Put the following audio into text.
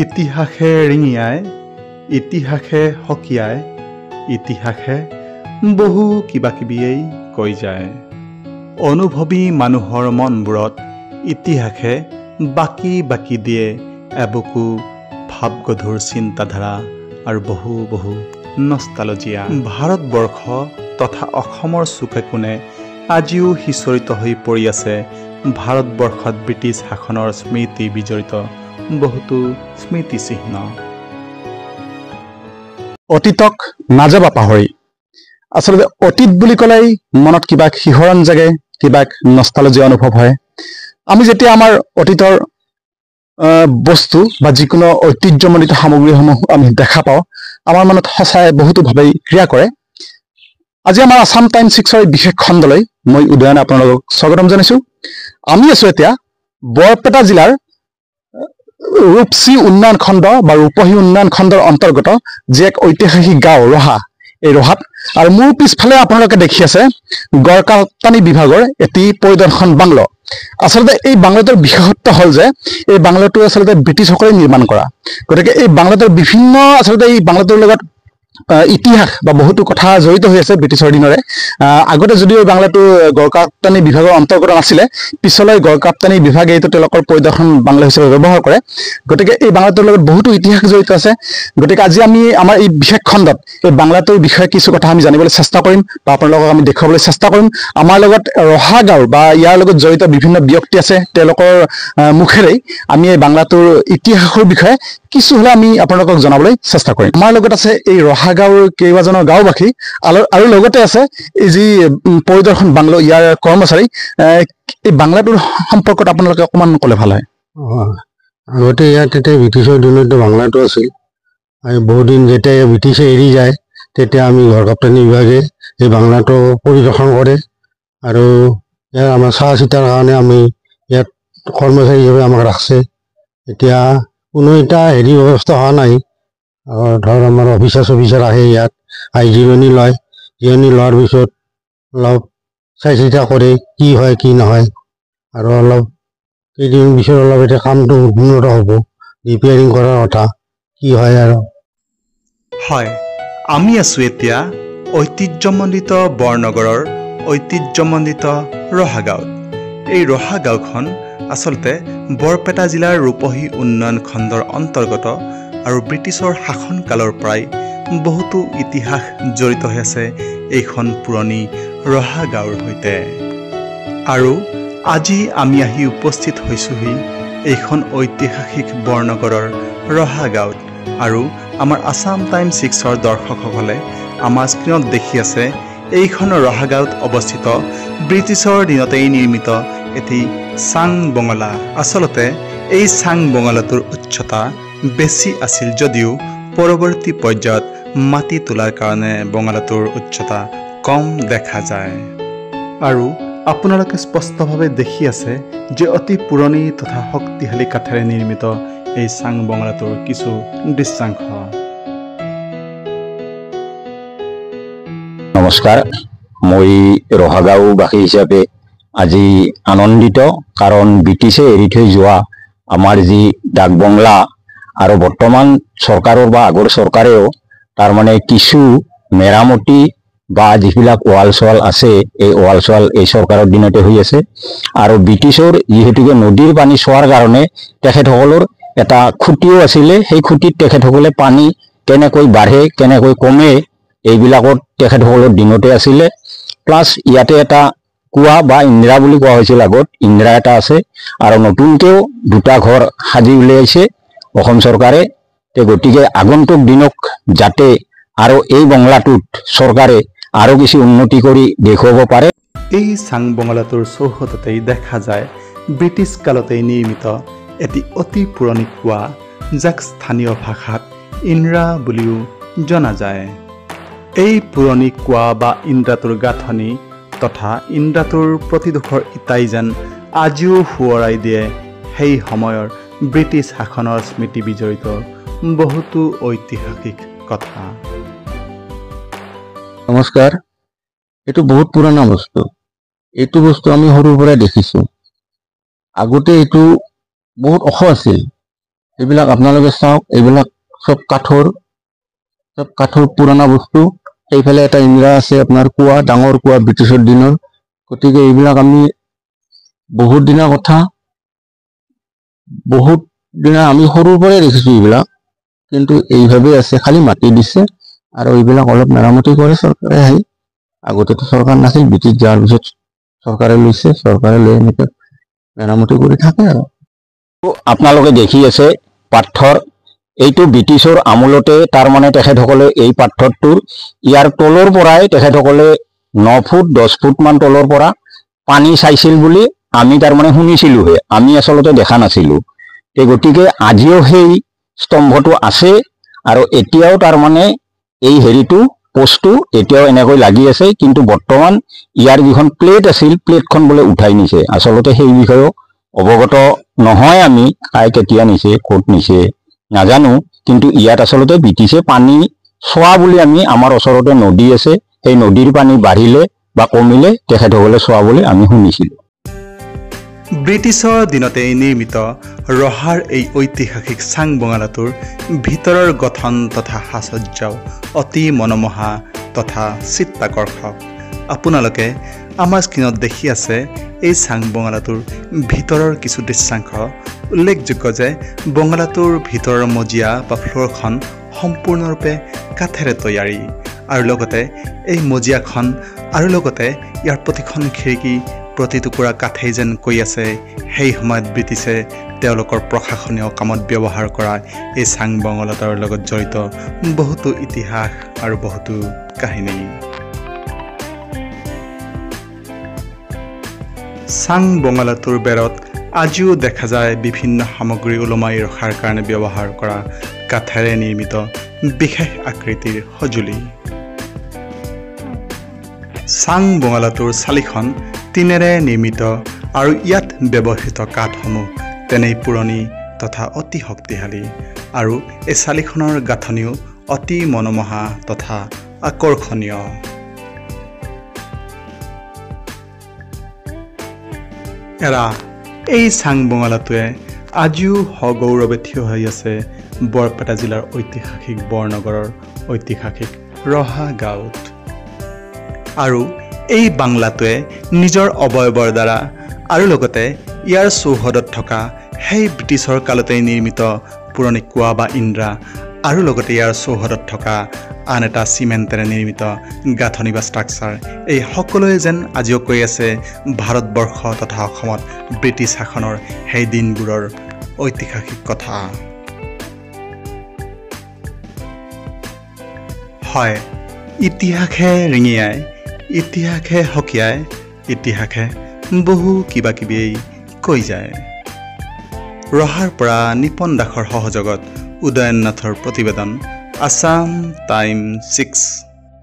ইতিহাসে ৰিঙিয়াই, ইতিহাসে হকিয়াই, ইতিহাসে বহু কিবা কিবিয়েই কৈ যায়। অনুভৱী মানুহৰ মনবোৰত ইতিহাসে বাকি বাকি দিয়ে এবুকু ভাৱগধুৰ চিন্তাধাৰা আৰু বহু বহু নষ্টালজিয়া। ভাৰতবৰ্ষ তথা অসমৰ চুকে কোণে আজিও সিঁচৰিত হৈ পৰি আছে ভাৰতবৰ্ষত ব্ৰিটিছ শাসনৰ স্মৃতি বিজড়িত বহুতো স্মৃতিচিহ্ন। অতীতক নাযাবা পাহৰি। আচলতে অতীত বুলি ক'লেই মনত কিবা শিহৰণ জাগে, কিবা নষ্টালজিয়া অনুভৱ হয়। আমি যেতিয়া আমাৰ অতীতৰ বস্তু বা যিকোনো ঐতিহ্যমণ্ডিত সামগ্ৰীসমূহ আমি দেখা পাওঁ, আমাৰ মনত সঁচাই বহুতো ভাৱেই ক্ৰিয়া কৰে। আজি আমাৰ আছাম টাইমছ 6ৰ বিশেষ খণ্ডলৈ মই উদয়নে আপোনালোকক স্বাগতম জনাইছোঁ। আমি আছোঁ এতিয়া বৰপেটা জিলাৰ ৰূপসী উন্নয়ন খণ্ড বা ৰূপহী উন্নয়ন খণ্ডৰ অন্তৰ্গত যি এক ঐতিহাসিক গাঁও ৰহা, এই ৰহাত। আৰু মোৰ পিছফালে আপোনালোকে দেখি আছে গড়কাপ্তানি বিভাগৰ এটি পৰিদৰ্শন বাংলো। আচলতে এই বাংলোটোৰ বিশেষত্ব হ'ল যে এই বাংলোটো আচলতে ব্ৰিটিছসকলে নিৰ্মাণ কৰা। গতিকে এই বাংলোটোৰ বিভিন্ন আচলতে এই বাংলোটোৰ লগত ইতিহাস বা বহুতো কথা জড়িত হৈ আছে ব্ৰিটিছৰ দিনৰে। আগতে যদিও এই বাংলাটো গড়কাপ্তানি বিভাগৰ অন্তৰ্গত নাছিলে, পিছলৈ গড়কাপ্তানি বিভাগে এইটো তেওঁলোকৰ পৰিদৰ্শন বাংলা হিচাপে ব্যৱহাৰ কৰে। গতিকে এই বাংলাটোৰ লগত বহুতো ইতিহাস জড়িত আছে। গতিকে আজি আমি আমাৰ এই বিশেষ খণ্ডত এই বাংলাটোৰ বিষয়ে কিছু কথা আমি জানিবলৈ চেষ্টা কৰিম বা আপোনালোকক আমি দেখুৱাবলৈ চেষ্টা কৰিম। আমাৰ লগত ৰহা গাঁৱৰ বা ইয়াৰ লগত জড়িত বিভিন্ন ব্যক্তি আছে, তেওঁলোকৰ মুখেৰেই আমি এই বাংলাটোৰ ইতিহাসৰ বিষয়ে কিছু হ'লে আমি আপোনালোকক জনাবলৈ চেষ্টা কৰিম। আমাৰ লগত আছে এই ৰহা গাঁৱৰ কেইবাজনৰ গাঁওবাসী আৰু লগতে আছে এই যি পৰিদৰ্শন বাংলো ইয়াৰ কৰ্মচাৰী। এই বাংলাটোৰ সম্পৰ্কত আপোনালোকে অকণমান ক'লে ভাল হয়। আগতে ইয়াত তেতিয়া ব্ৰিটিছৰ দিনতো বাংলাটো আছিল। আৰু বহুদিন যেতিয়া ব্ৰিটিছে এৰি যায় তেতিয়া আমি গড়কাপ্তানি বিভাগে এই বাংলাটো পৰিদৰ্শন কৰে আৰু ইয়াৰ আমাৰ চাহ চিতাৰ কাৰণে আমি ইয়াত কৰ্মচাৰী হিচাপে আমাক ৰাখছে। এতিয়া কোনো এটা ব্যৱস্থা হোৱা নাই। ধৰ আমাৰ অফিচাৰ আহে ইয়াত আহি জিৰণি লয়, জিৰণি লোৱাৰ পিছত অলপ চাই চিতা কৰে কি হয় কি নহয়, আৰু অলপ কেইদিন পিছত অলপ এতিয়া কামটো উন্নত হ'ব, ৰিপেয়াৰিং কৰাৰ কথা কি হয় আৰু। হয়, আমি আছোঁ এতিয়া ঐতিহ্যমণ্ডিত বৰনগৰৰ ঐতিহ্যমণ্ডিত ৰহা গাঁৱত। এই ৰহা গাঁওখন আচলতে বৰপেটা জিলাৰ ৰূপহী উন্নয়ন খণ্ডৰ অন্তৰ্গত আৰু ব্ৰিটিছৰ শাসনকালৰ পৰাই বহুতো ইতিহাস জড়িত হৈ আছে এইখন পুৰণি ৰহা গাঁৱৰ সৈতে। আৰু আজি আমি আহি উপস্থিত হৈছোঁহি এইখন ঐতিহাসিক বৰনগৰৰ ৰহা গাঁৱত। আৰু আমাৰ আছাম টাইমছ 6ৰ দৰ্শকসকলে আমাৰ স্ক্ৰীণত দেখি আছে এইখন ৰহা গাঁৱত অৱস্থিত ব্ৰিটিছৰ দিনতেই নিৰ্মিত এটি চাং বঙলা। আচলতে এই চাং বঙলাটোৰ উচ্চতা বেছি আছিল যদিও পৰৱৰ্তী পৰ্যায়ত মাটি তোলাৰ কাৰণে বঙলাটোৰ উচ্চতা কম দেখা যায়। আৰু আপোনালোকে স্পষ্টভাৱে দেখি আছে যে অতি পুৰণি তথা শক্তিশালী কাঠেৰে নিৰ্মিত এই চাং বঙলাটোৰ কিছু দৃশ্যাংশ। নমস্কাৰ, মই ৰহা গাঁওবাসী হিচাপে আজি আনন্দিত, কাৰণ ব্ৰিটিছে এৰি থৈ যোৱা আমাৰ যি ডাক বংলা আৰু বৰ্তমান চৰকাৰৰ বা আগৰ চৰকাৰেও তাৰমানে কিছু মেৰামতি বা যিবিলাক ৱাল চোৱাল আছে, এই ৱাল চোৱাল এই চৰকাৰৰ দিনতে হৈ আছে। আৰু ব্ৰিটিছৰ যিহেতুকে নদীৰ পানী চোৱাৰ কাৰণে তেখেতসকলৰ এটা খুঁটিও আছিলে, সেই খুঁটিত তেখেতসকলে পানী কেনেকৈ বাঢ়ে কেনেকৈ কমে এইবিলাকত তেখেতসকলৰ দিনতে আছিলে। প্লাছ ইয়াতে এটা কুঁৱা বা ইন্দ্ৰা বুলি কোৱা হৈছিল আগত, ইন্দ্ৰা এটা আছে। আৰু নতুনকৈও দুটা ঘৰ সাজি উলিয়াইছে অসম চৰকাৰে। গতিকে আগন্তুক দিনক যাতে আৰু এই বংলাটোত চৰকাৰে আৰু কিছু উন্নতি কৰি দেখুৱাব পাৰে। এই চাং বঙলাটোৰ চৌহদতেই দেখা যায় ব্ৰিটিছ কালতেই নিৰ্মিত এটি অতি পুৰণি কুঁৱা, যাক স্থানীয় ভাষাত ইন্দ্ৰা বুলিও জনা যায়। এই পুৰণি কুঁৱা বা ইন্দ্ৰাটোৰ গাঁথনি তথা ইন্দ্ৰাটোৰ প্ৰতিডোখৰ ইটাই যেন আজিও সোঁৱৰাই দিয়ে সেই সময়ৰ ব্ৰিটিছ শাসনৰ স্মৃতি বিজড়িত বহুতো ঐতিহাসিক কথা। নমস্কাৰ, এইটো বহুত পুৰণা বস্তু। এইটো বস্তু আমি সৰুৰ পৰাই দেখিছোঁ। আগতে এইটো বহুত ওখ আছিল, এইবিলাক আপোনালোকে চাওক, এইবিলাক চব কাঠৰ পুৰণা বস্তু। এইফালে এটা ইন্দ্ৰা আছে আপোনাৰ কুঁৱা, ডাঙৰ কুঁৱা ব্ৰিটিছৰ দিনৰ। গতিকে এইবিলাক আমি বহুত দিনৰ কথা, বহুত দিনা আমি সৰুৰ পৰাই দেখিছোঁ এইবিলাক, কিন্তু এইভাৱেই আছে, খালি মাটি দিছে আৰু এইবিলাক অলপ মেৰামতি কৰে চৰকাৰে আহি। আগতেতো চৰকাৰ নাছিল, ব্ৰিটিছ যোৱাৰ পিছত চৰকাৰে লৈছে, চৰকাৰে লৈ এনেকৈ মেৰামতি কৰি থাকে আৰু। আপোনালোকে দেখি আছে পাথৰ, এইটো ব্ৰিটিছৰ আমোলতে তাৰমানে তেখেতসকলে এই পাথৰটোৰ ইয়াৰ তলৰ পৰাই তেখেতসকলে 9 ফুট 10 ফুট মান তলৰ পৰা পানী চাইছিল বুলি আমি তাৰমানে শুনিছিলোহে, আমি আচলতে দেখা নাছিলো। গতিকে আজিও সেই স্তম্ভটো আছে আৰু এতিয়াও তাৰমানে এই হেৰিটো পোষ্টটো এতিয়াও এনেকৈ লাগি আছে, কিন্তু বৰ্তমান ইয়াৰ যিখন প্লেট আছিল, প্লেটখন বোলে উঠাই নিছে। আচলতে সেই বিষয়েও অৱগত নহয় আমি, কেতিয়া নিছে, ক'ত নিছে নাজানো, কিন্তু ইয়াত আচলতে ব্ৰিটিছে পানী চোৱা বুলি আমি, আমাৰ ওচৰতে নদী আছে, সেই নদীৰ পানী বাঢ়িলে বা কমিলে তেখেতসকলে চোৱা বুলি আমি শুনিছিলোঁ। ব্ৰিটিছৰ দিনতেই নিৰ্মিত ৰহাৰ এই ঐতিহাসিক চাংবঙালাটোৰ ভিতৰৰ গঠন তথা সাজসজ্জাও অতি মনোমোহা তথা চিত্তাকৰ্ষক। আপোনালোকে আমাৰ স্ক্ৰীণত দেখি আছে এই চাংবঙালাটোৰ ভিতৰৰ কিছু দৃশ্যাংশ। উল্লেখযোগ্য যে বঙালাটোৰ ভিতৰৰ মজিয়া বা ফ্ল'ৰখন সম্পূৰ্ণৰূপে কাঠেৰে তৈয়াৰী, আৰু লগতে এই মজিয়াখন আৰু লগতে ইয়াৰ প্ৰতিখন খিৰিকী প্ৰতিটুকুৰা কাঠেই যেন কৈ আছে সেই সময়ত ব্ৰিটিছে তেওঁলোকৰ প্ৰশাসনীয় কামত ব্যৱহাৰ কৰা এই চাংবঙালাটোৰ লগত জড়িত বহুতো ইতিহাস আৰু বহুতো কাহিনী। চাংবঙালাটোৰ বেৰত আজিও দেখা যায় বিভিন্ন সামগ্ৰী ওলমাই ৰখাৰ কাৰণে ব্যৱহাৰ কৰা কাঠেৰে নিৰ্মিত বিশেষ আকৃতিৰ সঁজুলি। চাংবঙালাটোৰ চালিখন টিনেৰে নিৰ্মিত আৰু ইয়াত ব্যৱহৃত কাঠসমূহ তেনেই পুৰণি তথা অতি শক্তিশালী, আৰু এই চালিখনৰ গাঁথনিও অতি মনোমোহা তথা আকৰ্ষণীয়। এই চাংবঙালাটোৱে আজিও সগৌৰৱে থিয় হৈ আছে বৰপেটা জিলাৰ ঐতিহাসিক বৰনগৰৰ ঐতিহাসিক ৰহা গাঁৱত। আৰু এই বাংলাটোৱে নিজৰ অৱয়ৱৰ দ্বাৰা আৰু লগতে ইয়াৰ চৌহদত থকা সেই ব্ৰিটিছৰ কালতেই নিৰ্মিত পুৰণি কুঁৱা বা ইন্দ্ৰা, আৰু লগতে ইয়াৰ চৌহদত থকা আন এটা চিমেণ্টেৰে নিৰ্মিত গাঁথনি বা ষ্ট্ৰাকচাৰ, এই সকলোৱে যেন আজিও কৈ আছে ভাৰতবৰ্ষ তথা অসমত ব্ৰিটিছ শাসনৰ সেই দিনবোৰৰ ঐতিহাসিক কথা। হয়, ইতিহাসে ৰিঙিয়াই, ইতিহাসে সকীয়াই, ইতিহাসে বহু কিবা কিবি কৈ যায়। ৰহাৰ পৰা নিপন দাসৰ সহযোগত উদয়ন নাথৰ প্ৰতিবেদন, আছাম টাইম 6।